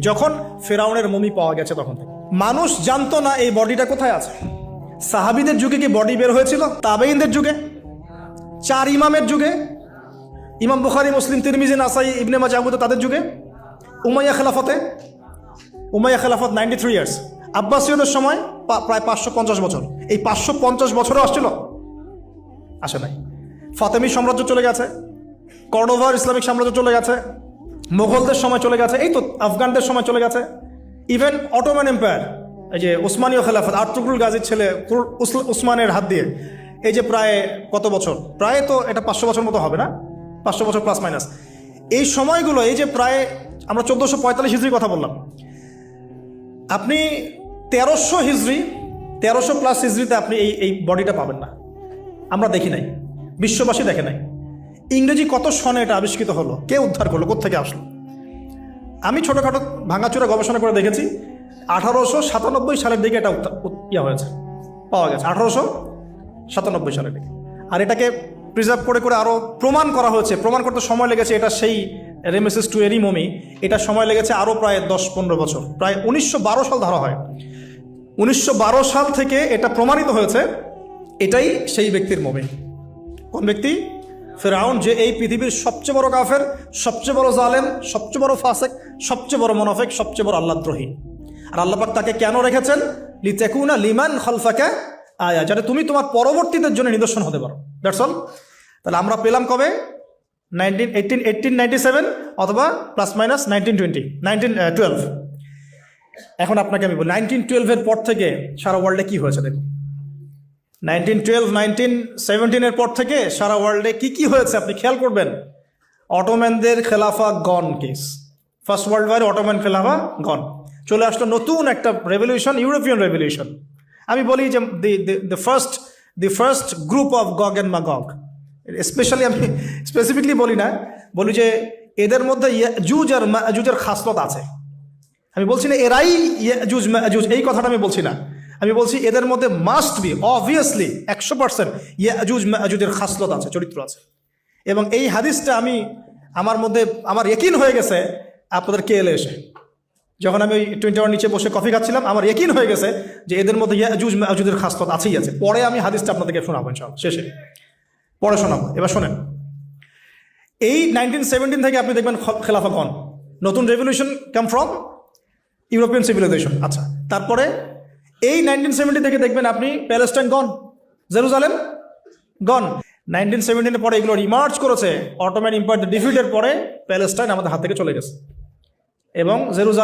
যখন ফেরাউনের মমি পাওয়া গেছে তখন থেকে মানুষ জানতো না এই বডিটা কোথায় আছে। সাহাবীদের যুগে কি বডি বের হয়েছিল? তাবেঈনদের যুগে, 4 ইমামের যুগে, ইমাম বুখারী, মুসলিম, তিরমিজি, নাসাই, ইবনে মাজাহ, আবু দাউদ তাদের যুগে, উমাইয়া খেলাফত 93 ইয়ার্স, আব্বাসীয়দের সময় প্রায় 550 বছর। এই 550 বছরও আসছিল? আসে নাই। ফাতেমি সাম্রাজ্য চলে গেছে, কর্ডোভার ইসলামিক সাম্রাজ্য চলে গেছে, মোগলদের সময় চলে গেছে, এই তো আফগানদের সময় চলে গেছে, ইভেন অটোমান এম্পায়ার, এই যে উসমানীয় খেলাফত, আর্তুগরুল গাজীর ছেলে উসমানের হাত দিয়ে, এই যে প্রায় কত বছর, প্রায় তো এটা 500 বছর মতো হবে না, 500 বছর প্লাস মাইনাস। এই সময়গুলো, এই যে প্রায় আমরা 1445 হিজরির কথা বললাম, আপনি 1300 হিজরি, 1300 প্লাস হিজরিতে আপনি এই বডিটা পাবেন না। আমরা দেখি নাই, বিশ্ববাসী দেখে নাই। ইংরেজি কত সনে এটা আবিষ্কৃত হলো, কে উদ্ধার করলো, কোত্থেকে আসলো? আমি ছোটোখাটো ভাঙাচোরা গবেষণা করে দেখেছি 1897 সালের দিকে এটা হয়েছে, পাওয়া গেছে 1897 সালের দিকে। আর এটাকে প্রিজার্ভ করে করে আরও প্রমাণ করা হয়েছে। প্রমাণ করতে সময় লেগেছে, এটা সেই রেমেসিস টু এরি মমি, এটা সময় লেগেছে আরও প্রায় 10-15 বছর, প্রায় 1912 সাল ধরা হয়। 1912 সাল থেকে এটা প্রমাণিত হয়েছে এটাই সেই ব্যক্তির মমি। কোন ব্যক্তি? ফেরাউন, যে এই পৃথিবীর সবচেয়ে বড় কাফের, সবচেয়ে বড় জালেম, সবচেয়ে বড় ফাসেক, সবচেয়ে বড় মুনাফিক, সবচেয়ে বড় আল্লাহদ্রোহী। আর আল্লাহ পাক তাকে কেন রেখেছেন? লিতাকুনা লিমান খালফাকা আয়া, যাতে তুমি তোমার পরবর্তীদের জন্য নিদর্শন হতে পারো। That's all. তাহলে আমরা পেলাম কবে? 1897 অথবা প্লাস মাইনাস 1912। এখন আপনাকে আমি বলি 1912-এর পর থেকে সারা ওয়ার্ল্ডে কি হয়েছে দেখুন। 1912, 1917-এর পর থেকে সারা ওয়ার্ল্ডে কি হয়েছে আপনি খেয়াল করবেন। অটোম্যানদের খেলাফা gone case, first world war Ottoman খেলাফা গন। চলে আসলো নতুন একটা রেভলিউশন, ইউরোপিয়ান রেভলিউশন। আমি বলি যে the first group of গগ and ম্যাগগ, specially আমি স্পেসিফিকলি বলি না, বলি যে এদের মধ্যে ইয়াজুজ আর মাজুজের খাসলত আছে। আমি বলছি না এরাই ইয়াজুজ মাজুজ, এই কথাটা আমি বলছি না। আমি বলছি এদের মধ্যে মাস্ট বি, অবভিয়াসলি 100% ইয়াজুজ মাজুজের খাসলত আছে, চরিত্র আছে। এবং এই হাদিসটা আমার ইয়াকিন হয়ে গেছে আপনাদের কেএলএ এসে, যখন আমি ওই টুইন টাওয়ার নিচে বসে কফি খাচ্ছিলাম, আমার ইয়াকিন হয়ে গেছে যে এদের মধ্যে ইয়াজুজ মাজুজের খাসলত আছেই আছে। পরে আমি হাদিসটা আপনাদেরকে শোনাবো ইনশাআল্লাহ, শেষে পরে শোনাবো। এবার শোনেন, এই 1917 থেকে আপনি দেখবেন খেলাফা গন, নতুন revolution come from European civilization. আচ্ছা, তারপরে এই 1970 থেকে দেখবেন আপনি প্যালেস্টাইন গন, জেরুজালেম গন। 1917-এর পরে এগুলো রিমার্চ করেছে, অটোম্যান এম্পায়ার ডিফিটের পরে প্যালেস্টাইন আমাদের হাত থেকে চলে গেছে এবং জেরুজালেম